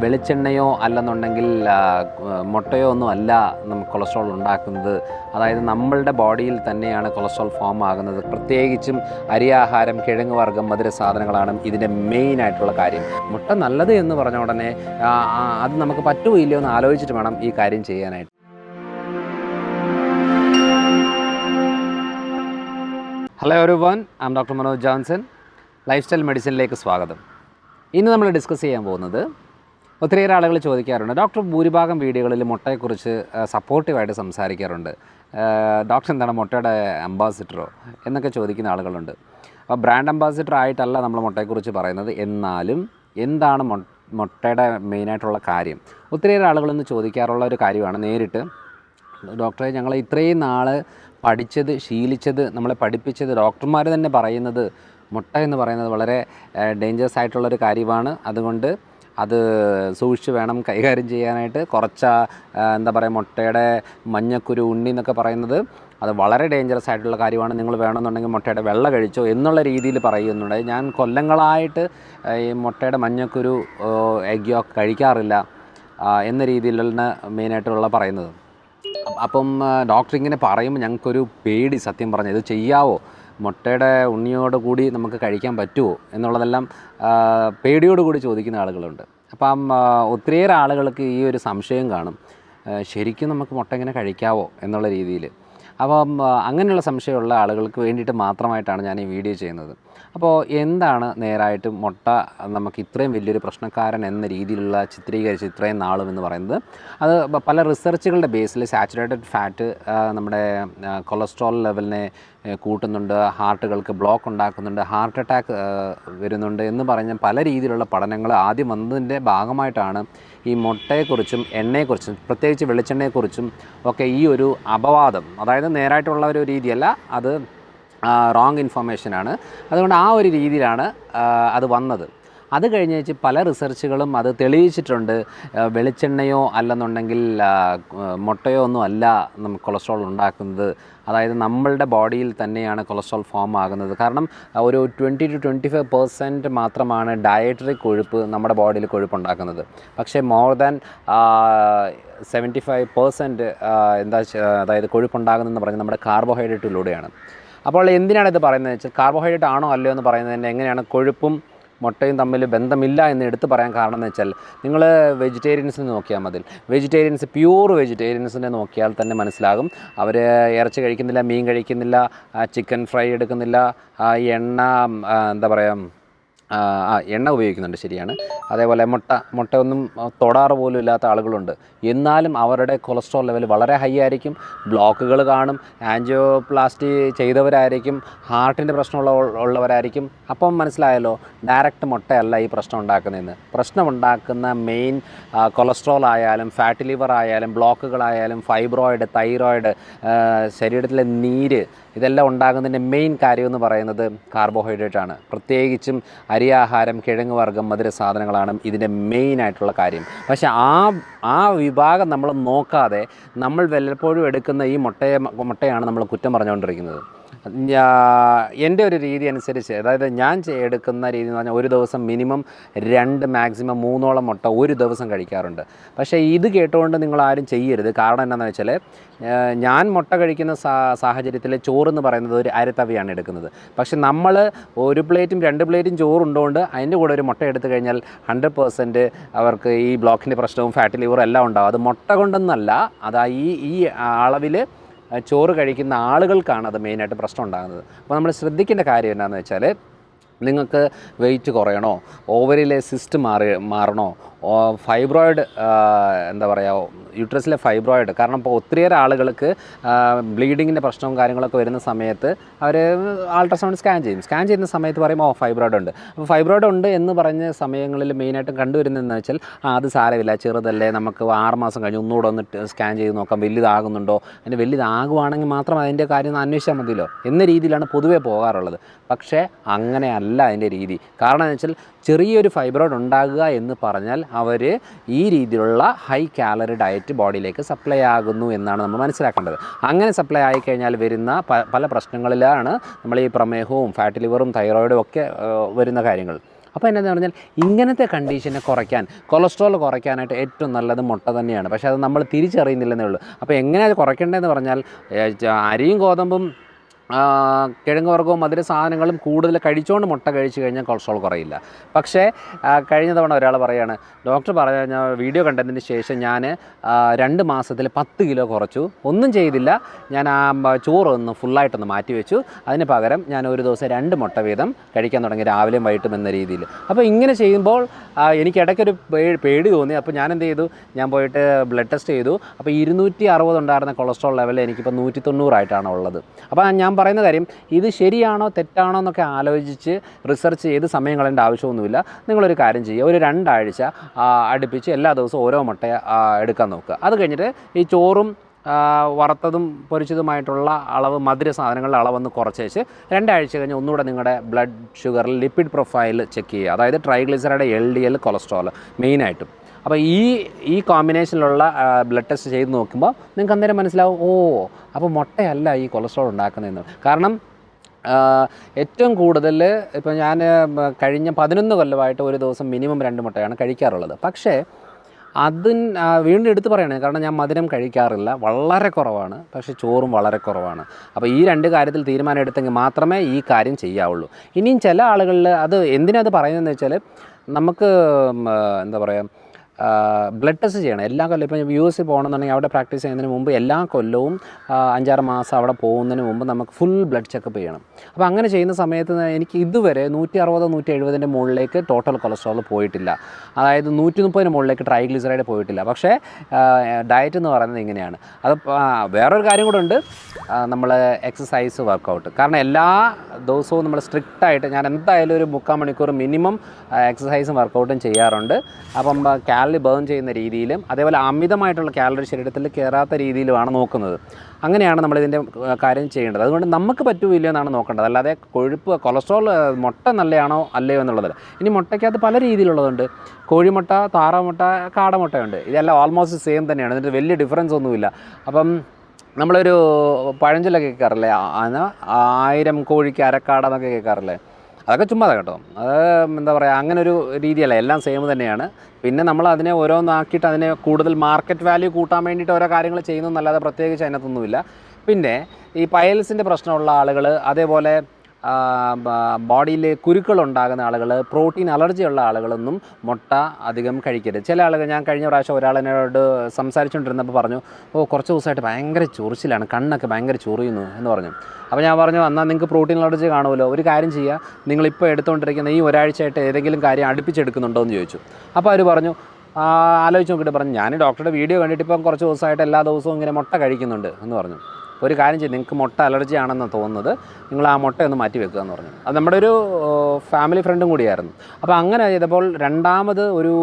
വെളിച്ചെണ്ണയോ അല്ലെന്നുണ്ടെങ്കിൽ മുട്ടയോ ഒന്നും അല്ല നമുക്ക് കൊളസ്ട്രോൾ ഉണ്ടാക്കുന്നത്. അതായത് നമ്മളുടെ ബോഡിയിൽ തന്നെയാണ് കൊളസ്ട്രോൾ ഫോം ആകുന്നത്. പ്രത്യേകിച്ചും അരിയാഹാരം, കിഴങ്ങ് വർഗ്ഗം, മധുര സാധനങ്ങളാണ് ഇതിൻ്റെ മെയിനായിട്ടുള്ള കാര്യം. മുട്ട നല്ലത് എന്ന് പറഞ്ഞ ഉടനെ അത് നമുക്ക് പറ്റുമോ ഇല്ലയോ എന്ന് ആലോചിച്ചിട്ട് വേണം ഈ കാര്യം ചെയ്യാനായിട്ട്. Hello everyone, I am doctor Manoj Johnson. Life style മെഡിസിനിലേക്ക് സ്വാഗതം. ഇന്ന് നമ്മൾ ഡിസ്കസ് ചെയ്യാൻ പോകുന്നത്, ഒത്തിരിയേറെ ആളുകൾ ചോദിക്കാറുണ്ട്, ഡോക്ടർ ഭൂരിഭാഗം വീഡിയോകളിൽ മുട്ടയെക്കുറിച്ച് സപ്പോർട്ടീവായിട്ട് സംസാരിക്കാറുണ്ട്, ഡോക്ടർ എന്താണ് മുട്ടയുടെ അംബാസിഡറോ എന്നൊക്കെ ചോദിക്കുന്ന ആളുകളുണ്ട്. അപ്പോൾ ബ്രാൻഡ് അംബാസിഡർ ആയിട്ടല്ല നമ്മൾ മുട്ടയെക്കുറിച്ച് പറയുന്നത്, എന്നാലും എന്താണ് മുട്ടയുടെ മെയിനായിട്ടുള്ള കാര്യം ഒത്തിരിയേറെ ആളുകളൊന്ന് ചോദിക്കാറുള്ള ഒരു കാര്യമാണ്. നേരിട്ട് ഡോക്ടറെ, ഞങ്ങൾ ഇത്രയും നാൾ പഠിച്ചത്, ശീലിച്ചത്, നമ്മളെ പഠിപ്പിച്ചത്, ഡോക്ടർമാർ തന്നെ പറയുന്നത് മുട്ട എന്ന് പറയുന്നത് വളരെ ഡേഞ്ചറസ് ആയിട്ടുള്ളൊരു കാര്യമാണ്, അതുകൊണ്ട് അത് സൂക്ഷിച്ച് വേണം കൈകാര്യം ചെയ്യാനായിട്ട്. എന്താ പറയുക, മുട്ടയുടെ മഞ്ഞക്കുരു, ഉണ്ണി എന്നൊക്കെ പറയുന്നത് അത് വളരെ ഡേഞ്ചറസ് ആയിട്ടുള്ള കാര്യമാണ്, നിങ്ങൾ വേണമെന്നുണ്ടെങ്കിൽ മുട്ടയുടെ വെള്ള കഴിച്ചോ എന്നുള്ള രീതിയിൽ പറയുന്നുണ്ട്. ഞാൻ കൊല്ലങ്ങളായിട്ട് ഈ മുട്ടയുടെ മഞ്ഞക്കുരു, എഗ് യോക്ക് കഴിക്കാറില്ല എന്ന രീതിയിലാണ് മെയിനായിട്ടുള്ള പറയുന്നത്. അപ്പം ഡോക്ടർ ഇങ്ങനെ പറയുമ്പോൾ ഞങ്ങൾക്കൊരു പേടി, സത്യം പറഞ്ഞാൽ ഇത് ചെയ്യാവോ, മുട്ടയുടെ ഉണ്ണിയോട് കൂടി നമുക്ക് കഴിക്കാൻ പറ്റുമോ എന്നുള്ളതെല്ലാം പേടിയോടുകൂടി ചോദിക്കുന്ന ആളുകളുണ്ട്. അപ്പം ഒത്തിരിയേറെ ആളുകൾക്ക് ഈ ഒരു സംശയം കാണും, ശരിക്കും നമുക്ക് മുട്ട ഇങ്ങനെ കഴിക്കാവോ എന്നുള്ള രീതിയിൽ. അപ്പം അങ്ങനെയുള്ള സംശയമുള്ള ആളുകൾക്ക് വേണ്ടിയിട്ട് മാത്രമായിട്ടാണ് ഞാൻ ഈ വീഡിയോ ചെയ്യുന്നത്. അപ്പോൾ എന്താണ് നേരായിട്ട് മുട്ട നമുക്ക് ഇത്രയും വലിയൊരു പ്രശ്നക്കാരൻ എന്ന രീതിയിലുള്ള ചിത്രീകരിച്ച് ഇത്രയും നാളും എന്ന് പറയുന്നത്, അത് പല റിസർച്ചുകളുടെ ബേസിൽ സാച്ചുറേറ്റഡ് ഫാറ്റ് നമ്മുടെ കൊളസ്ട്രോൾ ലെവലിനെ കൂട്ടുന്നുണ്ട്, ഹാർട്ടുകൾക്ക് ബ്ലോക്ക് ഉണ്ടാക്കുന്നുണ്ട്, ഹാർട്ട് അറ്റാക്ക് വരുന്നുണ്ട് എന്ന് പറഞ്ഞ പല രീതിയിലുള്ള പഠനങ്ങൾ ആദ്യം വന്നതിൻ്റെ ഭാഗമായിട്ടാണ് ഈ മുട്ടയെക്കുറിച്ചും എണ്ണയെക്കുറിച്ചും പ്രത്യേകിച്ച് വെളിച്ചെണ്ണയെക്കുറിച്ചും ഒക്കെ ഈ ഒരു അപവാദം, അതായത് നേരായിട്ടുള്ള ഒരു രീതിയല്ല, അത് റോങ് ഇൻഫർമേഷനാണ്. അതുകൊണ്ട് ആ ഒരു രീതിയിലാണ് അത് വന്നത്. അത് കഴിഞ്ഞ് പല റിസർച്ചുകളും അത് തെളിയിച്ചിട്ടുണ്ട്, വെളിച്ചെണ്ണയോ അല്ലെന്നുണ്ടെങ്കിൽ മുട്ടയോ ഒന്നും അല്ല നമുക്ക് കൊളസ്ട്രോൾ ഉണ്ടാക്കുന്നത്. അതായത് നമ്മളുടെ ബോഡിയിൽ തന്നെയാണ് കൊളസ്ട്രോൾ ഫോം ആകുന്നത്. കാരണം ഒരു 20-25% മാത്രമാണ് ഡയറ്ററി കൊഴുപ്പ് നമ്മുടെ ബോഡിയിൽ കൊഴുപ്പുണ്ടാക്കുന്നത്. പക്ഷേ മോർ ദാൻ 75% അതായത് കൊഴുപ്പുണ്ടാകുന്നതെന്ന് പറഞ്ഞാൽ നമ്മുടെ കാർബോഹൈഡ്രേറ്റിലൂടെയാണ്. അപ്പോൾ എന്തിനാണ് ഇത് പറയുന്നത് വെച്ചാൽ, കാർബോഹൈഡ്രേറ്റ് ആണോ അല്ലയോ എന്ന് പറയുന്നതിന് എങ്ങനെയാണ് കൊഴുപ്പും മുട്ടയും തമ്മിൽ ബന്ധമില്ല എന്ന് എടുത്ത് പറയാൻ കാരണം എന്ന് വെച്ചാൽ, നിങ്ങൾ വെജിറ്റേറിയൻസിനെ നോക്കിയാൽ മതി. പ്യൂർ വെജിറ്റേറിയൻസിനെ നോക്കിയാൽ തന്നെ മനസ്സിലാകും, അവർ ഇറച്ചി കഴിക്കുന്നില്ല, മീൻ കഴിക്കുന്നില്ല, ചിക്കൻ ഫ്രൈ എടുക്കുന്നില്ല, എണ്ണ എണ്ണ ഉപയോഗിക്കുന്നുണ്ട്, ശരിയാണ്. അതേപോലെ മുട്ടയൊന്നും തൊടാറ് പോലും ഇല്ലാത്ത ആളുകളുണ്ട്. എന്നാലും അവരുടെ കൊളസ്ട്രോൾ ലെവൽ വളരെ ഹൈ ആയിരിക്കും, ബ്ലോക്കുകൾ കാണും, ആൻജിയോപ്ലാസ്റ്റി ചെയ്തവരായിരിക്കും, ഹാർട്ടിൻ്റെ പ്രശ്നമുള്ളവരായിരിക്കും. അപ്പം മനസ്സിലായല്ലോ, ഡയറക്റ്റ് മുട്ടയല്ല ഈ പ്രശ്നം ഉണ്ടാക്കുന്നതെന്ന്. പ്രശ്നമുണ്ടാക്കുന്ന മെയിൻ കൊളസ്ട്രോൾ ആയാലും ഫാറ്റി ലിവർ ആയാലും ബ്ലോക്കുകളായാലും ഫൈബ്രോയിഡ്, തൈറോയിഡ്, ശരീരത്തിലെ നീര്, ഇതെല്ലാം ഉണ്ടാകുന്നതിൻ്റെ മെയിൻ കാര്യമെന്ന് പറയുന്നത് കാർബോഹൈഡ്രേറ്റ് ആണ്. പ്രത്യേകിച്ചും അരിയാഹാരം, കിഴങ്ങ് വർഗ്ഗം, മധുര സാധനങ്ങളാണ് ഇതിൻ്റെ മെയിനായിട്ടുള്ള കാര്യം. പക്ഷേ ആ വിഭാഗം നമ്മൾ നോക്കാതെ നമ്മൾ വല്ലപ്പോഴും എടുക്കുന്ന ഈ മുട്ടയാണ് നമ്മൾ കുറ്റം പറഞ്ഞുകൊണ്ടിരിക്കുന്നത്. എൻ്റെ ഒരു രീതി അനുസരിച്ച്, അതായത് ഞാൻ എടുക്കുന്ന രീതി എന്ന് പറഞ്ഞാൽ, ഒരു ദിവസം മിനിമം 2 മാക്സിമം 3ഓളം മുട്ട ഒരു ദിവസം കഴിക്കാറുണ്ട്. പക്ഷേ ഇത് കേട്ടുകൊണ്ട് നിങ്ങൾ ആരും ചെയ്യരുത്. കാരണം എന്താണെന്ന് വെച്ചാൽ, ഞാൻ മുട്ട കഴിക്കുന്ന സാഹചര്യത്തിൽ ചോറെന്ന് പറയുന്നത് ഒരു അരത്തവിയാണ് എടുക്കുന്നത്. പക്ഷെ നമ്മൾ 1 പ്ലേറ്റും 2 പ്ലേറ്റും ചോറുണ്ടുകൊണ്ട് അതിൻ്റെ കൂടെ ഒരു മുട്ട എടുത്തു കഴിഞ്ഞാൽ 100% അവർക്ക് ഈ ബ്ലോക്കിൻ്റെ പ്രശ്നവും ഫാറ്റി ലിവറും എല്ലാം ഉണ്ടാകും. അത് മുട്ട കൊണ്ടൊന്നല്ല, അതാ ഈ അളവിൽ ചോറ് കഴിക്കുന്ന ആളുകൾക്കാണ് അത് മെയിനായിട്ട് പ്രശ്നം ഉണ്ടാകുന്നത്. അപ്പോൾ നമ്മൾ ശ്രദ്ധിക്കേണ്ട കാര്യം എന്താണെന്ന് വെച്ചാൽ, നിങ്ങൾക്ക് വെയിറ്റ് കുറയണോ, ഓവറിലെ സിസ്റ്റ് മാറണോ, ഫൈബ്രോയിഡ് യൂട്രസിലെ ഫൈബ്രോയിഡ്, കാരണം ഇപ്പോൾ ഒത്തിരിയേറെ ആളുകൾക്ക് ബ്ലീഡിങ്ങിൻ്റെ പ്രശ്നവും കാര്യങ്ങളൊക്കെ വരുന്ന സമയത്ത് അവർ അൾട്രാസൗണ്ട് സ്കാൻ ചെയ്യുന്ന സമയത്ത് പറയും ഫൈബ്രോയിഡ് ഉണ്ട്. അപ്പോൾ ഫൈബ്രോയിഡ് ഉണ്ട് എന്ന് പറഞ്ഞ സമയങ്ങളിൽ മെയിനായിട്ടും കണ്ടുവരുന്നതെന്ന് വെച്ചാൽ, അത് സാരമില്ല, ചെറുതല്ലേ, നമുക്ക് 6 മാസം കഴിഞ്ഞ് ഒന്നുകൂടെ ഒന്ന് സ്കാൻ ചെയ്ത് നോക്കാം, വലുതാകുന്നുണ്ടോ, അതിന് വലുതാകുവാണെങ്കിൽ മാത്രം അതിൻ്റെ കാര്യം അന്വേഷിച്ചാൽ മതിയല്ലോ എന്ന രീതിയിലാണ് പൊതുവേ പോകാറുള്ളത്. പക്ഷേ അങ്ങനെയല്ല അതിൻ്റെ രീതി. കാരണം എന്ന് വെച്ചാൽ, ചെറിയൊരു ഫൈബ്രോയിഡ് ഉണ്ടാകുക എന്ന് പറഞ്ഞാൽ അവർ ഈ രീതിയിലുള്ള ഹൈ കാലറി ഡയറ്റ് ബോഡിയിലേക്ക് സപ്ലൈ ആകുന്നു എന്നാണ് നമ്മൾ മനസ്സിലാക്കേണ്ടത്. അങ്ങനെ സപ്ലൈ ആയിക്കഴിഞ്ഞാൽ വരുന്ന പല പ്രശ്നങ്ങളിലാണ് നമ്മൾ ഈ പ്രമേഹവും ഫാറ്റി ലിവറും തൈറോയിഡും ഒക്കെ വരുന്ന കാര്യങ്ങൾ. അപ്പോൾ എന്നാന്ന് പറഞ്ഞാൽ ഇങ്ങനത്തെ കണ്ടീഷനെ കുറയ്ക്കാൻ, കൊളസ്ട്രോൾ കുറയ്ക്കാനായിട്ട് ഏറ്റവും നല്ലത് മുട്ട തന്നെയാണ്. പക്ഷേ അത് നമ്മൾ തിരിച്ചറിയുന്നില്ലെന്നേ ഉള്ളൂ. അപ്പോൾ എങ്ങനെയാണ് കുറയ്ക്കേണ്ടതെന്ന് പറഞ്ഞാൽ അരിയും ഗോതമ്പും കിഴങ്ങ് വർഗ്ഗവും മധുര സാധനങ്ങളും കൂടുതൽ കഴിച്ചുകൊണ്ട് മുട്ട കഴിച്ചു കഴിഞ്ഞാൽ കൊളസ്ട്രോൾ കുറയില്ല. പക്ഷേ കഴിഞ്ഞ തവണ ഒരാൾ പറയുകയാണ്, ഡോക്ടർ പറഞ്ഞ വീഡിയോ കണ്ടതിന് ശേഷം ഞാൻ 2 മാസത്തിൽ 10 കിലോ കുറച്ചു, ഒന്നും ചെയ്തില്ല, ഞാൻ ആ ചോറൊന്ന് ഫുള്ളായിട്ടൊന്ന് മാറ്റി വെച്ചു, അതിന് പകരം ഞാൻ ഒരു ദിവസം 2 മുട്ട വീതം കഴിക്കാൻ തുടങ്ങി, രാവിലെയും വൈകിട്ടും എന്ന രീതിയിൽ. അപ്പോൾ ഇങ്ങനെ ചെയ്യുമ്പോൾ എനിക്ക് ഇടയ്ക്കൊരു പേടി തോന്നി. അപ്പോൾ ഞാൻ എന്ത് ചെയ്തു, ഞാൻ പോയിട്ട് ബ്ലഡ് ടെസ്റ്റ് ചെയ്തു. അപ്പോൾ 260 ഉണ്ടായിരുന്ന കൊളസ്ട്രോൾ ലെവൽ എനിക്കിപ്പോൾ 190 ആയിട്ടാണ് ഉള്ളത്. അപ്പോൾ ഞാൻ പറയുന്ന കാര്യം, ഇത് ശരിയാണോ തെറ്റാണോ എന്നൊക്കെ ആലോചിച്ച് റിസർച്ച് ചെയ്ത് സമയം കളയേണ്ട ആവശ്യമൊന്നുമില്ല. നിങ്ങളൊരു കാര്യം ചെയ്യുക, ഒരു 2 ആഴ്ച അടുപ്പിച്ച് എല്ലാ ദിവസവും ഓരോ മുട്ട എടുക്കാൻ നോക്കുക. അത് കഴിഞ്ഞിട്ട് ഈ ചോറും വറുത്തതും പൊരിച്ചതുമായിട്ടുള്ള അളവ്, മധുര സാധനങ്ങളുടെ അളവൊന്ന് കുറച്ചേച്ച് 2 ആഴ്ച കഴിഞ്ഞ് ഒന്നുകൂടെ നിങ്ങളുടെ ബ്ലഡ് ഷുഗറിൽ ലിപ്പിഡ് പ്രൊഫൈൽ ചെക്ക് ചെയ്യുക. അതായത് ട്രൈഗ്ലിസറൈഡ്, LDL, കൊളസ്ട്രോൾ മെയിനായിട്ടും. അപ്പോൾ ഈ കോമ്പിനേഷനിലുള്ള ബ്ലഡ് ടെസ്റ്റ് ചെയ്ത് നോക്കുമ്പോൾ നിങ്ങൾക്ക് അന്നേരം മനസ്സിലാവും, അപ്പോൾ മുട്ടയല്ല ഈ കൊളസ്ട്രോൾ ഉണ്ടാക്കുന്നതെന്ന്. കാരണം ഏറ്റവും കൂടുതൽ ഇപ്പോൾ ഞാൻ കഴിഞ്ഞ 11 കൊല്ലമായിട്ട് ഒരു ദിവസം മിനിമം 2 മുട്ടയാണ് കഴിക്കാറുള്ളത്. പക്ഷേ വീണ്ടും എടുത്ത് പറയണേ, കാരണം ഞാൻ മധുരം കഴിക്കാറില്ല, വളരെ കുറവാണ്. പക്ഷേ ചോറും വളരെ കുറവാണ്. അപ്പോൾ ഈ 2 കാര്യത്തിൽ തീരുമാനം എടുത്തെങ്കിൽ മാത്രമേ ഈ കാര്യം ചെയ്യാവുള്ളൂ. ഇനിയും ചില ആളുകളിൽ അത് എന്തിനത് പറയുന്നതെന്ന് വെച്ചാൽ, നമുക്ക് എന്താ പറയുക, ബ്ലഡ് ടെസ്റ്റ് ചെയ്യണം എല്ലാ കൊല്ലം. ഇപ്പോൾ US പോകണമെന്നുണ്ടെങ്കിൽ അവിടെ പ്രാക്ടീസ് ചെയ്യുന്നതിന് മുമ്പ് എല്ലാ കൊല്ലവും 5-6 മാസം അവിടെ പോകുന്നതിന് മുമ്പ് നമുക്ക് ഫുൾ ബ്ലഡ് ചെക്കപ്പ് ചെയ്യണം. അപ്പോൾ അങ്ങനെ ചെയ്യുന്ന സമയത്ത് എനിക്ക് ഇതുവരെ 160-170 മുകളിലേക്ക് ടോട്ടൽ കൊളസ്ട്രോൾ പോയിട്ടില്ല. അതായത് 130 മുകളിലേക്ക് ട്രൈഗ്ലിസറൈഡ് പോയിട്ടില്ല. പക്ഷേ ഡയറ്റ് എന്ന് പറയുന്നത് ഇങ്ങനെയാണ്. അത് വേറൊരു കാര്യം കൂടെ ഉണ്ട്, നമ്മൾ എക്സസൈസ്, വർക്കൗട്ട്. കാരണം എല്ലാ ദിവസവും നമ്മൾ സ്ട്രിക്റ്റായിട്ട്, ഞാൻ എന്തായാലും ഒരു 3/4 മണിക്കൂർ മിനിമം എക്സസൈസും വർക്കൗട്ടും ചെയ്യാറുണ്ട്. അപ്പം കാലറി ബേൺ ചെയ്യുന്ന രീതിയിലും അതേപോലെ അമിതമായിട്ടുള്ള കാലറി ശരീരത്തിൽ കയറാത്ത രീതിയിലുമാണ് നോക്കുന്നത്. അങ്ങനെയാണ് നമ്മളിതിൻ്റെ കാര്യം ചെയ്യേണ്ടത്. അതുകൊണ്ട് നമുക്ക് പറ്റുമില്ല എന്നാണ് നോക്കേണ്ടത്, അല്ലാതെ കൊളസ്ട്രോൾ മുട്ട നല്ലതാണോ അല്ലയോ എന്നുള്ളതല്ല. ഇനി മുട്ടയ്ക്കകത്ത് പല രീതിയിലുള്ളതുണ്ട്. കോഴിമുട്ട, താറാമുട്ട, കാടമുട്ടയുണ്ട്. ഇതെല്ലാം ഓൾമോസ്റ്റ് സെയിം തന്നെയാണ്, എന്നിട്ട് വലിയ ഡിഫറൻസ് ഒന്നുമില്ല. അപ്പം നമ്മളൊരു പഴഞ്ചൊല്ലൊക്കെ കേൾക്കാറില്ലേ, 1000 കോഴിക്ക് അരക്കാട എന്നൊക്കെ കേൾക്കാറില്ലേ, അതൊക്കെ ചുമ്മാതെ കേട്ടോ. അത് എന്താ പറയുക, അങ്ങനെ ഒരു രീതിയല്ല, എല്ലാം സെയിം തന്നെയാണ്. പിന്നെ നമ്മൾ അതിനെ ഓരോന്നാക്കിയിട്ട് അതിനെ കൂടുതൽ മാർക്കറ്റ് വാല്യൂ കൂട്ടാൻ വേണ്ടിയിട്ട് ഓരോ കാര്യങ്ങൾ ചെയ്യുന്നതെന്നല്ലാതെ പ്രത്യേകിച്ച് അതിനകത്തൊന്നുമില്ല. പിന്നെ ഈ പൈൽസിൻ്റെ പ്രശ്നമുള്ള ആളുകൾ, അതേപോലെ ബോഡിയിൽ കുരുക്കളുണ്ടാകുന്ന ആളുകൾ, പ്രോട്ടീൻ അലർജി ഉള്ള ആളുകളൊന്നും മുട്ട അധികം കഴിക്കരുത്. ചില ആളുകൾ, ഞാൻ കഴിഞ്ഞ പ്രാവശ്യം ഒരാളെന്നോട് സംസാരിച്ചുകൊണ്ടിരുന്നപ്പോൾ പറഞ്ഞു, കുറച്ച് ദിവസമായിട്ട് ഭയങ്കര ചൊറിച്ചിലാണ്, കണ്ണൊക്കെ ഭയങ്കര ചൊറിയുന്നു എന്ന് പറഞ്ഞു. അപ്പോൾ ഞാൻ പറഞ്ഞു, എന്നാൽ നിങ്ങൾക്ക് പ്രോട്ടീൻ അലർജി കാണുമല്ലോ, ഒരു കാര്യം ചെയ്യുക, നിങ്ങളിപ്പോൾ എടുത്തുകൊണ്ടിരിക്കുന്ന ഈ ഒരാഴ്ചയായിട്ട് ഏതെങ്കിലും കാര്യം അടുപ്പിച്ചെടുക്കുന്നുണ്ടോ എന്ന് ചോദിച്ചു. അപ്പോൾ അവർ പറഞ്ഞു, ആലോചിച്ച് നോക്കിയിട്ട് പറഞ്ഞു, ഞാൻ ഡോക്ടറുടെ വീഡിയോ കണ്ടിട്ട് ഇപ്പം കുറച്ച് ദിവസമായിട്ട് എല്ലാ ദിവസവും ഇങ്ങനെ മുട്ട കഴിക്കുന്നുണ്ട് എന്ന് പറഞ്ഞു. ഒരു കാര്യം ചെയ്യും, നിങ്ങൾക്ക് മുട്ട അലർജി ആണെന്ന് തോന്നുന്നത്, നിങ്ങൾ ആ മുട്ടയൊന്ന് മാറ്റി വെക്കുക എന്ന് പറഞ്ഞു. അത് നമ്മുടെ ഒരു ഫാമിലി ഫ്രണ്ടും കൂടിയായിരുന്നു. അപ്പോൾ അങ്ങനെ ചെയ്തപ്പോൾ രണ്ടാമത് ഒരു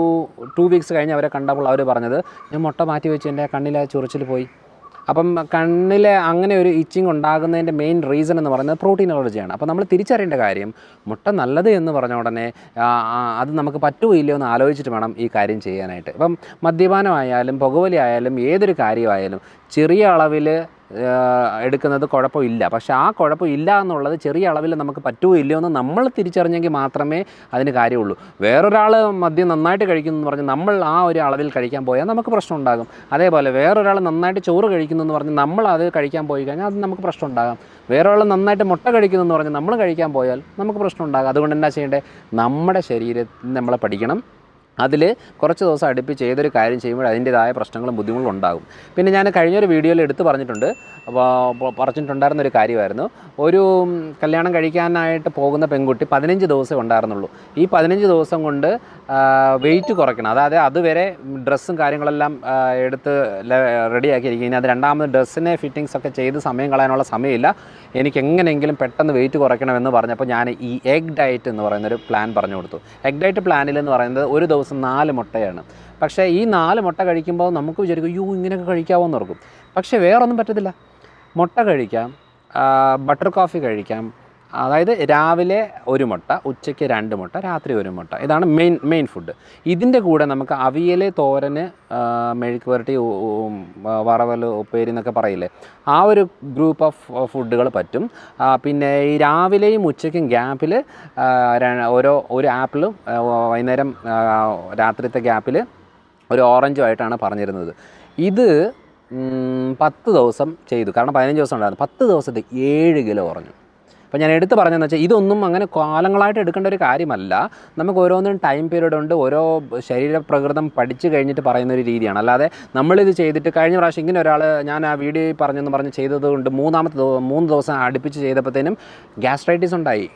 2 വീക്സ് കഴിഞ്ഞ് അവരെ കണ്ടപ്പോൾ അവർ പറഞ്ഞത്, ഞാൻ മുട്ട മാറ്റി വെച്ച് എൻ്റെ കണ്ണിലെ ചൊറിച്ചിൽ പോയി. അപ്പം കണ്ണിലെ അങ്ങനെ ഒരു ഇച്ചിങ് ഉണ്ടാകുന്നതിൻ്റെ മെയിൻ റീസൺ എന്ന് പറയുന്നത് പ്രോട്ടീൻ അലർജിയാണ്. അപ്പോൾ നമ്മൾ തിരിച്ചറിയേണ്ട കാര്യം, മുട്ട നല്ലത് എന്ന് പറഞ്ഞ ഉടനെ അത് നമുക്ക് പറ്റുകയില്ലയോ എന്ന് ആലോചിച്ചിട്ട് വേണം ഈ കാര്യം ചെയ്യാനായിട്ട്. ഇപ്പം മദ്യപാനമായാലും പുകവലി ആയാലും ഏതൊരു കാര്യമായാലും ചെറിയ അളവിൽ എടുക്കുന്നത് കുഴപ്പമില്ല. പക്ഷേ ആ കുഴപ്പമില്ല എന്നുള്ളത് ചെറിയ അളവിൽ നമുക്ക് പറ്റുകയില്ലയോ എന്ന് നമ്മൾ തിരിച്ചറിഞ്ഞെങ്കിൽ മാത്രമേ അതിന് കാര്യമുള്ളൂ. വേറൊരാൾ മദ്യം നന്നായിട്ട് കഴിക്കുന്നു എന്ന് പറഞ്ഞ് നമ്മൾ ആ ഒരു അളവിൽ കഴിക്കാൻ പോയാൽ നമുക്ക് പ്രശ്നം ഉണ്ടാകും. അതേപോലെ വേറൊരാൾ നന്നായിട്ട് ചോറ് കഴിക്കുന്നു എന്ന് പറഞ്ഞ് നമ്മൾ അത് കഴിക്കാൻ പോയി കഴിഞ്ഞാൽ അത് നമുക്ക് പ്രശ്നം ഉണ്ടാകാം. വേറൊരാൾ നന്നായിട്ട് മുട്ട കഴിക്കുന്നു എന്ന് പറഞ്ഞ് നമ്മൾ കഴിക്കാൻ പോയാൽ നമുക്ക് പ്രശ്നം ഉണ്ടാകും. അതുകൊണ്ട് എന്താ ചെയ്യേണ്ടത്, നമ്മുടെ ശരീരത്തിൽ നമ്മളെ പഠിക്കണം. അതിൽ കുറച്ച് ദിവസം അടുപ്പിച്ച് ഏതൊരു കാര്യം ചെയ്യുമ്പോൾ അതിൻ്റേതായ പ്രശ്നങ്ങളും ബുദ്ധിമുട്ടും ഉണ്ടാകും. പിന്നെ ഞാൻ കഴിഞ്ഞൊരു വീഡിയോയിൽ എടുത്ത് പറഞ്ഞിട്ടുണ്ടായിരുന്നൊരു കാര്യമായിരുന്നു, ഒരു കല്യാണം കഴിക്കാനായിട്ട് പോകുന്ന പെൺകുട്ടി 15 ദിവസം ഉണ്ടായിരുന്നുള്ളൂ. ഈ 15 ദിവസം കൊണ്ട് വെയിറ്റ് കുറയ്ക്കണം. അതായത് അതുവരെ ഡ്രസ്സും കാര്യങ്ങളെല്ലാം എടുത്ത് റെഡിയാക്കിയിരിക്കും. ഇനി അത് രണ്ടാമത് ഡ്രസ്സിനെ ഫിറ്റിങ്സ് ഒക്കെ ചെയ്ത് സമയം കളയാനുള്ള സമയമില്ല, എനിക്ക് എങ്ങനെയെങ്കിലും പെട്ടെന്ന് വെയിറ്റ് കുറയ്ക്കണമെന്ന് പറഞ്ഞപ്പോൾ ഞാൻ ഈ എഗ് ഡയറ്റ് എന്ന് പറയുന്നൊരു പ്ലാൻ പറഞ്ഞു കൊടുത്തു. എഗ് ഡയറ്റ് പ്ലാനിലെന്ന് പറയുന്നത് ഒരു ദിവസം 4 മുട്ടയാണ്. പക്ഷേ ഈ 4 മുട്ട കഴിക്കുമ്പോൾ നമുക്ക് വിചാരിക്കും, ഇങ്ങനെയൊക്കെ കഴിക്കാമോ എന്ന് ഓർക്കും. പക്ഷേ വേറൊന്നും പറ്റത്തില്ല. മുട്ട കഴിക്കാം, ബട്ടർ കോഫി കഴിക്കാം, അതായത് രാവിലെ ഒരു മുട്ട, ഉച്ചയ്ക്ക് 2 മുട്ട, രാത്രി 1 മുട്ട. ഇതാണ് മെയിൻ ഫുഡ്. ഇതിൻ്റെ കൂടെ നമുക്ക് അവിയൽ, തോരന്, മെഴുക്ക് പുരട്ടി, വറവൽ, ഉപ്പേരി എന്നൊക്കെ പറയില്ലേ, ആ ഒരു ഗ്രൂപ്പ് ഓഫ് ഫുഡുകൾ പറ്റും. പിന്നെ ഈ രാവിലെയും ഉച്ചയ്ക്കും ഗ്യാപ്പിൽ ഒരു ആപ്പിളും വൈകുന്നേരം രാത്രിത്തെ ഗ്യാപ്പിൽ ഒരു ഓറഞ്ചുമായിട്ടാണ് പറഞ്ഞിരുന്നത്. ഇത് 10 ദിവസം ചെയ്തു. കാരണം 15 ദിവസം ഉണ്ടായിരുന്നു. 10 ദിവസത്തിൽ 7 കിലോ കുറഞ്ഞു. അപ്പോൾ ഞാൻ എടുത്ത് പറഞ്ഞതെന്ന് വെച്ചാൽ ഇതൊന്നും അങ്ങനെ കാലങ്ങളായിട്ട് എടുക്കേണ്ട ഒരു കാര്യമല്ല. നമുക്ക് ഓരോന്നിനും ടൈം പീരീഡ് ഉണ്ട്. ഓരോ ശരീരപ്രകൃതം പഠിച്ചു കഴിഞ്ഞിട്ട് പറയുന്നൊരു രീതിയാണ്. അല്ലാതെ നമ്മളിത് ചെയ്തിട്ട് കഴിഞ്ഞ പ്രാവശ്യം ഇങ്ങനെ ഒരാൾ ഞാൻ ആ വീഡിയോ പറഞ്ഞ് ചെയ്തത് കൊണ്ട് 3 ദിവസം അടുപ്പിച്ച് ചെയ്തപ്പോഴത്തേനും ഗ്യാസ്ട്രൈറ്റിസ് ഉണ്ടായി.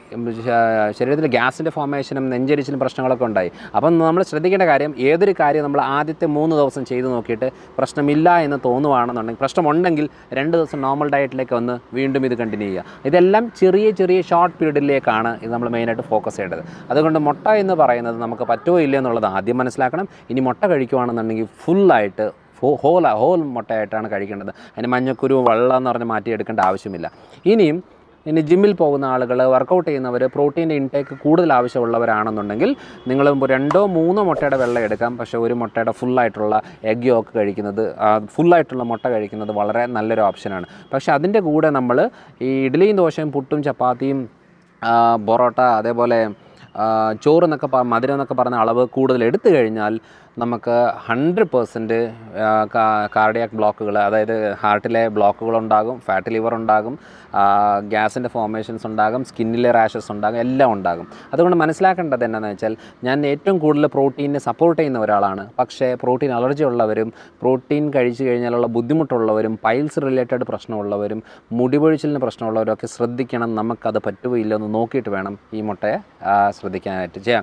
ശരീരത്തിൽ ഗ്യാസിൻ്റെ ഫോർമേഷനും നെഞ്ചരിച്ചിലും പ്രശ്നങ്ങളൊക്കെ ഉണ്ടായി. അപ്പം നമ്മൾ ശ്രദ്ധിക്കേണ്ട കാര്യം, ഏതൊരു കാര്യം നമ്മൾ ആദ്യത്തെ 3 ദിവസം ചെയ്ത് നോക്കിയിട്ട് പ്രശ്നമില്ല എന്ന് തോന്നുവാണെന്നുണ്ടെങ്കിൽ, പ്രശ്നമുണ്ടെങ്കിൽ 2 ദിവസം നോർമൽ ഡയറ്റിലേക്ക് വന്ന് വീണ്ടും ഇത് കണ്ടിന്യൂ ചെയ്യുക. ഇതെല്ലാം ചെറിയ ഷോർട്ട് പീരീഡിലേക്കാണ് ഇത് നമ്മൾ മെയിനായിട്ട് ഫോക്കസ് ചെയ്യേണ്ടത്. അതുകൊണ്ട് മുട്ട എന്ന് പറയുന്നത് നമുക്ക് പറ്റുമോ ഇല്ല എന്നുള്ളത് ആദ്യം മനസ്സിലാക്കണം. ഇനി മുട്ട കഴിക്കുകയാണെന്നുണ്ടെങ്കിൽ ഫുള്ളായിട്ട് ഹോൾ മുട്ടയായിട്ടാണ് കഴിക്കേണ്ടത്. അതിന് മഞ്ഞക്കുരു, വെള്ളം എന്ന് പറഞ്ഞ് മാറ്റിയെടുക്കേണ്ട ആവശ്യമില്ല. ഇനി ജിമ്മിൽ പോകുന്ന ആളുകൾ, വർക്കൗട്ട് ചെയ്യുന്നവർ, പ്രോട്ടീൻ്റെ ഇൻടേക്ക് കൂടുതൽ ആവശ്യമുള്ളവരാണെന്നുണ്ടെങ്കിൽ നിങ്ങൾ 2-3 മുട്ടയുടെ വെള്ളം എടുക്കാം. പക്ഷേ ഒരു മുട്ടയുടെ ഫുള്ളായിട്ടുള്ള എഗ് യോക്ക് കഴിക്കുന്നത്, ഫുള്ളായിട്ടുള്ള മുട്ട കഴിക്കുന്നത് വളരെ നല്ലൊരു ഓപ്ഷനാണ്. പക്ഷേ അതിൻ്റെ കൂടെ നമ്മൾ ഈ ഇഡ്ഡലിയും ദോശയും പുട്ടും ചപ്പാത്തിയും പൊറോട്ട, അതേപോലെ ചോറ് എന്നൊക്കെ മധുരം എന്നൊക്കെ പറഞ്ഞ അളവ് കൂടുതൽ എടുത്തു കഴിഞ്ഞാൽ നമുക്ക് 100% കാർഡിയാക് ബ്ലോക്കുകൾ, അതായത് ഹാർട്ടിലെ ബ്ലോക്കുകളുണ്ടാകും, ഫാറ്റ് ലിവർ ഉണ്ടാകും, ഗ്യാസിൻ്റെ ഫോർമേഷൻസ് ഉണ്ടാകും, സ്കിന്നിലെ റാഷസ് ഉണ്ടാകും, എല്ലാം ഉണ്ടാകും. അതുകൊണ്ട് മനസ്സിലാക്കേണ്ടത് എന്താണെന്ന് വെച്ചാൽ, ഞാൻ ഏറ്റവും കൂടുതൽ പ്രോട്ടീനെ സപ്പോർട്ട് ചെയ്യുന്ന ഒരാളാണ്. പക്ഷേ പ്രോട്ടീൻ അലർജി ഉള്ളവരും, പ്രോട്ടീൻ കഴിച്ചു കഴിഞ്ഞാലുള്ള ബുദ്ധിമുട്ടുള്ളവരും, പൈൽസ് റിലേറ്റഡ് പ്രശ്നമുള്ളവരും, മുടിപൊഴിച്ചിലിന് പ്രശ്നമുള്ളവരും ഒക്കെ ശ്രദ്ധിക്കണം. നമുക്കത് പറ്റുമോ ഇല്ലെന്ന് നോക്കിയിട്ട് വേണം ഈ മുട്ടയെ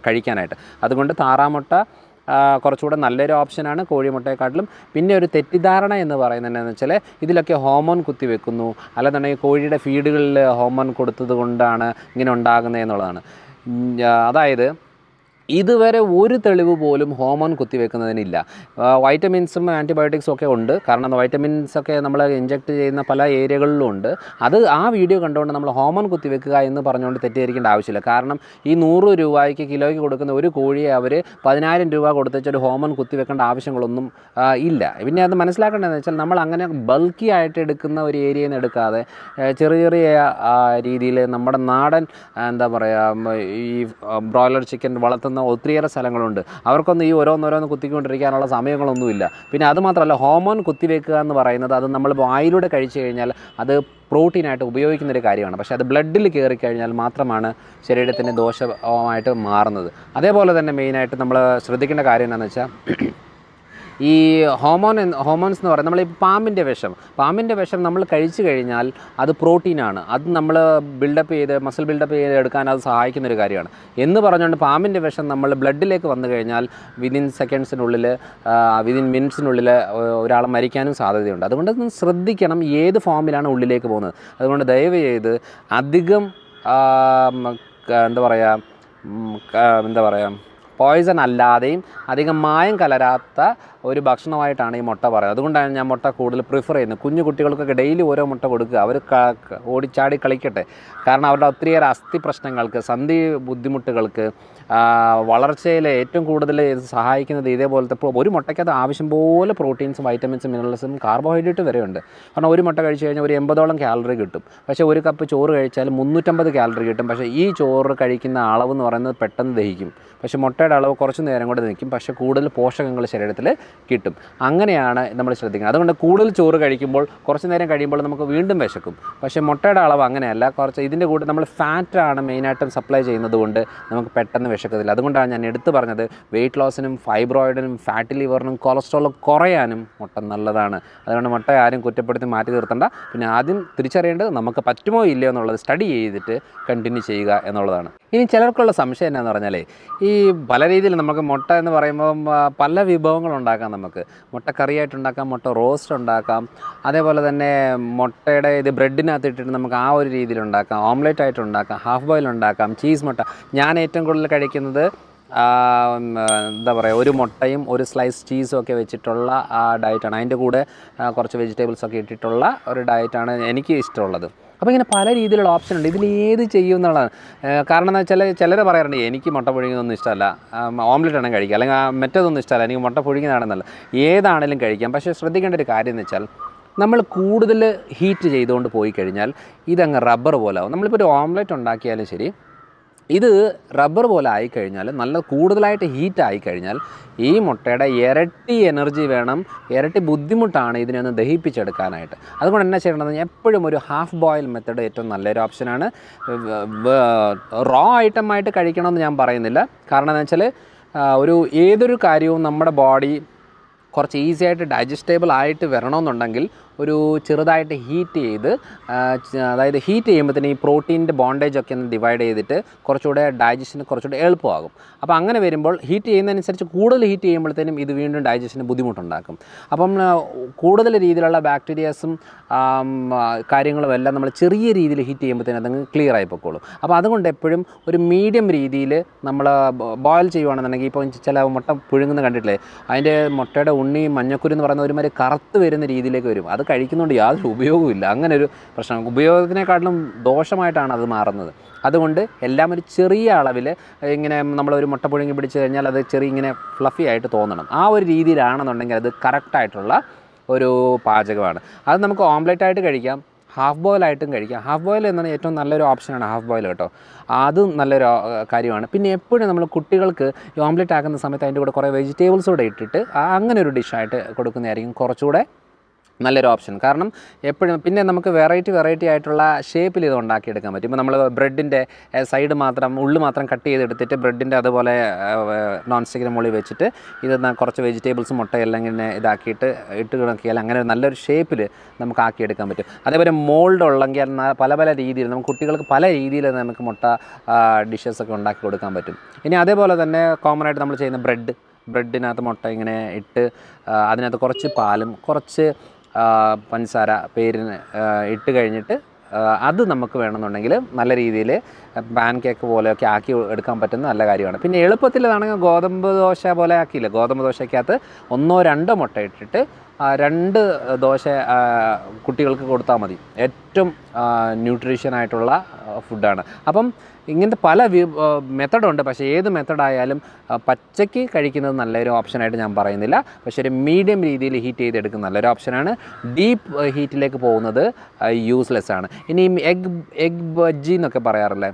കഴിക്കാനായിട്ട്. അതുകൊണ്ട് താറാമുട്ട കുറച്ചുകൂടെ നല്ലൊരു ഓപ്ഷനാണ് കോഴിമുട്ടയെക്കാട്ടിലും. പിന്നെ ഒരു തെറ്റിദ്ധാരണ എന്ന് പറയുന്നത് എന്താണെന്ന് വെച്ചാൽ, ഇതിലൊക്കെ ഹോർമോൺ കുത്തിവെക്കുന്നു, അല്ലെന്നുണ്ടെങ്കിൽ കോഴിയുടെ ഫീഡുകളിൽ ഹോർമോൺ കൊടുത്തത് കൊണ്ടാണ് ഇങ്ങനെ ഉണ്ടാകുന്നത് എന്നുള്ളതാണ്. അതായത് ഇതുവരെ ഒരു തെളിവ് പോലും ഹോർമോൺ കുത്തിവെക്കുന്നതിനില്ല. വൈറ്റമിൻസും ആൻറ്റിബയോട്ടിക്സും ഒക്കെ ഉണ്ട്. കാരണം വൈറ്റമിൻസൊക്കെ നമ്മൾ ഇഞ്ചെക്റ്റ് ചെയ്യുന്ന പല ഏരിയകളിലും ഉണ്ട്. ആ വീഡിയോ കണ്ടുകൊണ്ട് നമ്മൾ ഹോർമോൺ കുത്തിവെക്കുക എന്ന് പറഞ്ഞുകൊണ്ട് തെറ്റിദ്ധരിക്കേണ്ട ആവശ്യമില്ല. കാരണം ഈ 100 രൂപയ്ക്ക് കിലോയ്ക്ക് കൊടുക്കുന്ന ഒരു കോഴിയെ അവർ 10,000 രൂപ കൊടുത്തിട്ടൊരു ഹോർമോൺ കുത്തിവെക്കേണ്ട ആവശ്യങ്ങളൊന്നും ഇല്ല. പിന്നെ അത് മനസ്സിലാക്കേണ്ടതെന്ന് വെച്ചാൽ, നമ്മൾ അങ്ങനെ ബൾക്കി ആയിട്ട് എടുക്കുന്ന ഒരു ഏരിയയിൽ നിന്ന് എടുക്കാതെ ചെറിയ രീതിയിൽ നമ്മുടെ നാടൻ എന്താ പറയുക, ഈ ബ്രോയിലർ ചിക്കൻ വളർത്തുന്ന ഒത്തിരിയേറെ സ്ഥലങ്ങളുണ്ട്. അവർക്കൊന്നും ഈ ഓരോന്നോരോന്ന് കുത്തിക്കൊണ്ടിരിക്കാനുള്ള സമയങ്ങളൊന്നുമില്ല. പിന്നെ അതുമാത്രമല്ല, ഹോർമോൺ കുത്തിവെക്കുക എന്ന് പറയുന്നത് അത് നമ്മൾ വായിലൂടെ കഴിച്ചു കഴിഞ്ഞാൽ അത് പ്രോട്ടീനായിട്ട് ഉപയോഗിക്കുന്നൊരു കാര്യമാണ്. പക്ഷേ അത് ബ്ലഡിൽ കയറിക്കഴിഞ്ഞാൽ മാത്രമാണ് ശരീരത്തിന് ദോഷമായിട്ട് മാറുന്നത്. അതേപോലെ തന്നെ മെയിനായിട്ട് നമ്മൾ ശ്രദ്ധിക്കേണ്ട കാര്യം എന്താണെന്ന് വെച്ചാൽ, ഈ ഹോർമോൺസ് എന്ന് പറയുന്നത്, നമ്മൾ ഈ പാമ്പിൻ്റെ വിഷം നമ്മൾ കഴിച്ചു കഴിഞ്ഞാൽ അത് പ്രോട്ടീനാണ്. അത് നമ്മൾ മസിൽ ബിൽഡപ്പ് ചെയ്ത് എടുക്കാൻ അത് സഹായിക്കുന്നൊരു കാര്യമാണ്. എന്ന് പറഞ്ഞുകൊണ്ട് പാമ്പിൻ്റെ വിഷം നമ്മൾ ബ്ലഡിലേക്ക് വന്നു കഴിഞ്ഞാൽ വിതിൻ മിനിറ്റ്സിനുള്ളിൽ ഒരാൾ മരിക്കാനും സാധ്യതയുണ്ട്. അതുകൊണ്ട് ശ്രദ്ധിക്കണം ഏത് ഫോമിലാണ് ഉള്ളിലേക്ക് പോകുന്നത്. അതുകൊണ്ട് ദയവ് ചെയ്ത് അധികം എന്താ പറയുക പോയ്സൺ അല്ലാതെയും അധികം മായം കലരാത്ത ഒരു ഭക്ഷണമായിട്ടാണ് ഈ മുട്ട പറയുന്നത്. അതുകൊണ്ടാണ് ഞാൻ മുട്ട കൂടുതൽ പ്രിഫർ ചെയ്യുന്നത്. കുഞ്ഞു കുട്ടികൾക്കൊക്കെ ഡെയിലി ഓരോ മുട്ട കൊടുക്കുക. അവർ ഓടിച്ചാടി കളിക്കട്ടെ. കാരണം അവരുടെ ഒത്തിരിയേറെ അസ്ഥി പ്രശ്നങ്ങൾക്ക്, സന്ധി ബുദ്ധിമുട്ടുകൾക്ക്, വളർച്ചയിൽ ഏറ്റവും കൂടുതൽ സഹായിക്കുന്നത് ഇതേപോലത്തെ ഒരു മുട്ടയ്ക്കകത്ത് ആവശ്യം പോലെ പ്രോട്ടീൻസും വൈറ്റമിൻസും മിനറൽസും കാർബോഹൈഡ്രേറ്റ് വരെയുണ്ട്. കാരണം ഒരു മുട്ട കഴിച്ച് കഴിഞ്ഞാൽ ഒരു 80ഓളം കാലറി കിട്ടും. പക്ഷേ ഒരു കപ്പ് ചോറ് കഴിച്ചാൽ 350 കാലറി കിട്ടും. പക്ഷേ ഈ ചോറ് കഴിക്കുന്ന അളവ് എന്ന് പറയുന്നത് പെട്ടെന്ന് ദഹിക്കും. പക്ഷേ മുട്ടയുടെ അളവ് കുറച്ച് നേരം കൂടെ നിൽക്കും. പക്ഷേ കൂടുതൽ പോഷകങ്ങൾ ശരീരത്തിൽ കിട്ടും. അങ്ങനെയാണ് നമ്മൾ ശ്രദ്ധിക്കുന്നത്. അതുകൊണ്ട് കൂടുതൽ ചോറ് കഴിക്കുമ്പോൾ കുറച്ച് നേരം കഴിയുമ്പോൾ നമുക്ക് വീണ്ടും വിശക്കും. പക്ഷേ മുട്ടയുടെ അളവ് അങ്ങനെയല്ല. ഇതിൻ്റെ കൂടെ നമ്മൾ ഫാറ്റാണ് മെയിനായിട്ടും സപ്ലൈ ചെയ്യുന്നത് കൊണ്ട് നമുക്ക് പെട്ടെന്ന് വിശക്കത്തില്ല. അതുകൊണ്ടാണ് ഞാൻ എടുത്തു പറഞ്ഞത്, വെയിറ്റ് ലോസിനും ഫൈബ്രോയിഡിനും ഫാറ്റ് ലിവറിനും കൊളസ്ട്രോൾ കുറയാനും മുട്ട നല്ലതാണ്. അതുകൊണ്ട് മുട്ട ആരും കുറ്റപ്പെടുത്തി മാറ്റി നിർത്തണ്ട. പിന്നെ ആദ്യം തിരിച്ചറിയേണ്ടത് നമുക്ക് പറ്റുമോ ഇല്ലയോ എന്നുള്ളത് സ്റ്റഡി ചെയ്തിട്ട് കണ്ടിന്യൂ ചെയ്യുക എന്നുള്ളതാണ്. ഇനി ചിലർക്കുള്ള സംശയം എന്താണെന്ന് പറഞ്ഞാൽ, ഈ പല രീതിയിൽ നമുക്ക് മുട്ട എന്ന് പറയുമ്പം പല വിഭവങ്ങളുണ്ടാക്കാം. നമുക്ക് മുട്ട കറിയായിട്ടുണ്ടാക്കാം, മുട്ട റോസ്റ്റ് ഉണ്ടാക്കാം, അതേപോലെ തന്നെ മുട്ടയുടെ ബ്രെഡിനകത്ത് ഇട്ടിട്ട് നമുക്ക് ആ ഒരു രീതിയിലുണ്ടാക്കാം, ഓംലെറ്റ് ആയിട്ട് ഉണ്ടാക്കാം, ഹാഫ് ബോയിൽ ഉണ്ടാക്കാം, ചീസ് മുട്ട. ഞാൻ ഏറ്റവും കൂടുതൽ കഴിക്കുന്നത് എന്താ പറയുക, ഒരു മുട്ടയും ഒരു സ്ലൈസ് ചീസും ഒക്കെ വെച്ചിട്ടുള്ള ആ ഡയറ്റാണ്. അതിൻ്റെ കൂടെ കുറച്ച് വെജിറ്റബിൾസൊക്കെ ഇട്ടിട്ടുള്ള ഒരു ഡയറ്റാണ് എനിക്ക് ഇഷ്ടമുള്ളത്. അപ്പോൾ ഇങ്ങനെ പല രീതിയിലുള്ള ഓപ്ഷൻ ഉണ്ട്. ഇതിൽ ഏത് ചെയ്യും എന്നുള്ളതാണ്. കാരണം എന്താ വെച്ചാൽ ചിലർ പറയാറുണ്ട് എനിക്ക് മുട്ട പുഴുങ്ങിയതൊന്നും ഇഷ്ടമല്ല, ഓംലെറ്റ് ആണെങ്കിൽ കഴിക്കുക, അല്ലെങ്കിൽ മറ്റേതൊന്നും ഇഷ്ടമല്ല, എനിക്ക് മുട്ട പുഴുങ്ങിയതാണെന്നല്ല, ഏതാണെങ്കിലും കഴിക്കാം. പക്ഷേ ശ്രദ്ധിക്കേണ്ട ഒരു കാര്യം എന്ന് വെച്ചാൽ നമ്മൾ കൂടുതൽ ഹീറ്റ് ചെയ്തുകൊണ്ട് പോയി കഴിഞ്ഞാൽ ഇതങ്ങ് റബ്ബർ പോലെ ആവും. നമ്മളിപ്പോൾ ഒരു ഓംലെറ്റ് ഉണ്ടാക്കിയാലും ശരി, ഇത് റബ്ബർ പോലെ ആയിക്കഴിഞ്ഞാൽ, നല്ല കൂടുതലായിട്ട് ഹീറ്റ് ആയിക്കഴിഞ്ഞാൽ ഈ മുട്ടയുടെ ഇരട്ടി എനർജി വേണം, ഇരട്ടി ബുദ്ധിമുട്ടാണ് ഇതിനെ ഒന്ന് ദഹിപ്പിച്ചെടുക്കാനായിട്ട്. അതുകൊണ്ട് എന്നാ ചെയ്യണമെന്ന് എപ്പോഴും ഒരു ഹാഫ് ബോയിൽ മെത്തേഡ് ഏറ്റവും നല്ലൊരു ഓപ്ഷനാണ്. റോ ഐറ്റമായിട്ട് കഴിക്കണമെന്ന് ഞാൻ പറയുന്നില്ല. കാരണം എന്താ വെച്ചാൽ ഏതൊരു കാര്യവും നമ്മുടെ ബോഡി കുറച്ച് ഈസി ആയിട്ട് ഡൈജസ്റ്റബിൾ ആയിട്ട് വരണമെന്നുണ്ടെങ്കിൽ ഒരു ചെറുതായിട്ട് ഹീറ്റ് ചെയ്ത്, അതായത് ഹീറ്റ് ചെയ്യുമ്പോഴത്തേന് ഈ പ്രോട്ടീൻ്റെ ബോണ്ടേജൊക്കെ ഒന്ന് ഡിവൈഡ് ചെയ്തിട്ട് കുറച്ചുകൂടെ ഡൈജഷന് കുറച്ചുകൂടെ എളുപ്പമാകും. അപ്പോൾ അങ്ങനെ വരുമ്പോൾ ഹീറ്റ് ചെയ്യുന്നതനുസരിച്ച് കൂടുതൽ ഹീറ്റ് ചെയ്യുമ്പോഴത്തേനും ഇത് വീണ്ടും ഡൈജഷന് ബുദ്ധിമുട്ടുണ്ടാക്കും. അപ്പം കൂടുതൽ രീതിയിലുള്ള ബാക്ടീരിയാസും കാര്യങ്ങളും എല്ലാം നമ്മൾ ചെറിയ രീതിയിൽ ഹീറ്റ് ചെയ്യുമ്പോഴത്തേനും അതങ്ങ് ക്ലിയർ ആയി പൊക്കോളും. അപ്പോൾ അതുകൊണ്ട് എപ്പോഴും ഒരു മീഡിയം രീതിയിൽ നമ്മൾ ബോയിൽ ചെയ്യുകയാണെന്നുണ്ടെങ്കിൽ, ഇപ്പോൾ ചില മുട്ട പുഴുങ്ങുന്ന കണ്ടിട്ടില്ലേ, അതിൻ്റെ മുട്ടയുടെ ഉണ്ണി മഞ്ഞക്കുരു എന്ന് പറയുന്ന ഒരുമാതിരി കറുത്ത് വരുന്ന രീതിയിലേക്ക് വരും. അത് കഴിക്കുന്നതുകൊണ്ട് യാതൊരു ഉപയോഗവുമില്ല. അങ്ങനെ ഒരു പ്രശ്നം, ഉപയോഗത്തിനെക്കാട്ടിലും ദോഷമായിട്ടാണ് അത് മാറുന്നത്. അതുകൊണ്ട് എല്ലാം ഒരു ചെറിയ അളവിൽ ഇങ്ങനെ നമ്മളൊരു മുട്ട പുഴുങ്ങി പിടിച്ച് കഴിഞ്ഞാൽ അത് ഇങ്ങനെ ഫ്ലഫി ആയിട്ട് തോന്നണം. ആ ഒരു രീതിയിലാണെന്നുണ്ടെങ്കിൽ അത് കറക്റ്റായിട്ടുള്ള ഒരു പാചകമാണ്. അത് നമുക്ക് ഓംലെറ്റ് ആയിട്ട് കഴിക്കാം, ഹാഫ് ബോയിലായിട്ടും കഴിക്കാം. ഹാഫ് ബോയിൽ എന്നാണ് ഏറ്റവും നല്ലൊരു ഓപ്ഷനാണ് ഹാഫ് ബോയിൽ കേട്ടോ. അതും നല്ലൊരു കാര്യമാണ്. പിന്നെ എപ്പോഴും നമ്മൾ കുട്ടികൾക്ക് ഈ ഓംലെറ്റ് ആക്കുന്ന സമയത്ത് അതിൻ്റെ കൂടെ കുറേ വെജിറ്റബിൾസ് കൂടെ ഇട്ടിട്ട് അങ്ങനെ ഒരു ഡിഷായിട്ട് കൊടുക്കുന്നതായിരിക്കും കുറച്ചുകൂടെ നല്ലൊരു ഓപ്ഷൻ. കാരണം എപ്പോഴും പിന്നെ നമുക്ക് വെറൈറ്റി ആയിട്ടുള്ള ഷേപ്പിൽ ഇത് ഉണ്ടാക്കിയെടുക്കാൻ പറ്റും. ഇപ്പോൾ നമ്മൾ ബ്രെഡിൻ്റെ സൈഡ് മാത്രം, ഉള്ളു മാത്രം കട്ട് ചെയ്തെടുത്തിട്ട് ബ്രെഡിൻ്റെ അതുപോലെ നോൺ സ്റ്റിക്കിന് മുകളിൽ വെച്ചിട്ട് ഇത് കുറച്ച് വെജിറ്റബിൾസ് മുട്ടയെല്ലാം ഇങ്ങനെ ഇതാക്കിയിട്ട് ഇട്ട് കിടക്കിയാൽ അങ്ങനെ നല്ലൊരു ഷേപ്പിൽ നമുക്ക് ആക്കിയെടുക്കാൻ പറ്റും. അതേപോലെ മോൾഡ് ഉള്ളെങ്കിൽ പല രീതിയിൽ നമുക്ക് കുട്ടികൾക്ക് പല രീതിയിൽ നമുക്ക് മുട്ട ഡിഷസൊക്കെ ഉണ്ടാക്കി കൊടുക്കാൻ പറ്റും. ഇനി അതേപോലെ തന്നെ കോമൺ ആയിട്ട് നമ്മൾ ചെയ്യുന്ന ബ്രെഡിനകത്ത് മുട്ട ഇങ്ങനെ ഇട്ട് അതിനകത്ത് കുറച്ച് പാലും കുറച്ച് പഞ്ചസാര പേരിന് ഇട്ട് കഴിഞ്ഞിട്ട് അത് നമുക്ക് വേണമെന്നുണ്ടെങ്കിൽ നല്ല രീതിയിൽ പാൻ കേക്ക് പോലെയൊക്കെ ആക്കി എടുക്കാൻ പറ്റുന്ന നല്ല കാര്യമാണ്. പിന്നെ എളുപ്പത്തിലാണെങ്കിൽ ഗോതമ്പ് ദോശ പോലെ ആക്കിയില്ല, ഗോതമ്പ് ദോശയ്ക്കകത്ത് 1-2 മുട്ട ഇട്ടിട്ട് 2 ദോശ കുട്ടികൾക്ക് കൊടുത്താൽ മതി. ഏറ്റവും ന്യൂട്രീഷ്യനായിട്ടുള്ള ഫുഡാണ്. അപ്പം ഇങ്ങനത്തെ പല മെത്തഡുണ്ട്. പക്ഷേ ഏത് മെത്തഡായാലും പച്ചയ്ക്ക് കഴിക്കുന്നത് നല്ലൊരു ഓപ്ഷനായിട്ട് ഞാൻ പറയുന്നില്ല. പക്ഷേ ഒരു മീഡിയം രീതിയിൽ ഹീറ്റ് ചെയ്തെടുക്കുന്ന നല്ലൊരു ഓപ്ഷനാണ്. ഡീപ്പ് ഹീറ്റിലേക്ക് പോകുന്നത് യൂസ്ലെസ് ആണ്. ഇനി എഗ് ബജ്ജി എന്നൊക്കെ പറയാറില്ലേ,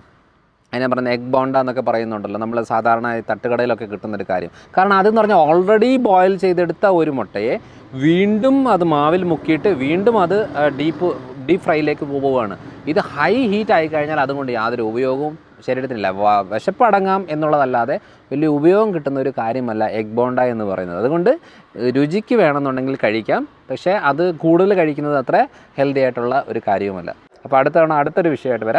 അതിനെ പറഞ്ഞ എഗ് ബോണ്ട എന്നൊക്കെ പറയുന്നുണ്ടല്ലോ, നമ്മൾ സാധാരണ തട്ടുകടയിലൊക്കെ കിട്ടുന്നൊരു കാര്യം. കാരണം അതെന്ന് പറഞ്ഞാൽ ഓൾറെഡി ബോയിൽ ചെയ്തെടുത്ത ഒരു മുട്ടയെ വീണ്ടും അത് മാവിൽ മുക്കിയിട്ട് വീണ്ടും അത് ഡീപ്പ് ഫ്രൈയിലേക്ക് പോവുകയാണ്. ഇത് ഹൈ ഹീറ്റ് ആയിക്കഴിഞ്ഞാൽ അതുകൊണ്ട് യാതൊരു ഉപയോഗവും ശരീരത്തിനില്ല. വിശപ്പടങ്ങാം എന്നുള്ളതല്ലാതെ വലിയ ഉപയോഗം കിട്ടുന്ന ഒരു കാര്യമല്ല എഗ് ബോണ്ട എന്ന് പറയുന്നത്. അതുകൊണ്ട് രുചിക്ക് വേണമെന്നുണ്ടെങ്കിൽ കഴിക്കാം, പക്ഷേ അത് കൂടുതൽ കഴിക്കുന്നത് അത്ര ഹെൽത്തി ആയിട്ടുള്ള ഒരു കാര്യവുമല്ല. അപ്പോൾ അടുത്തൊരു വിഷയമായിട്ട് വരാം.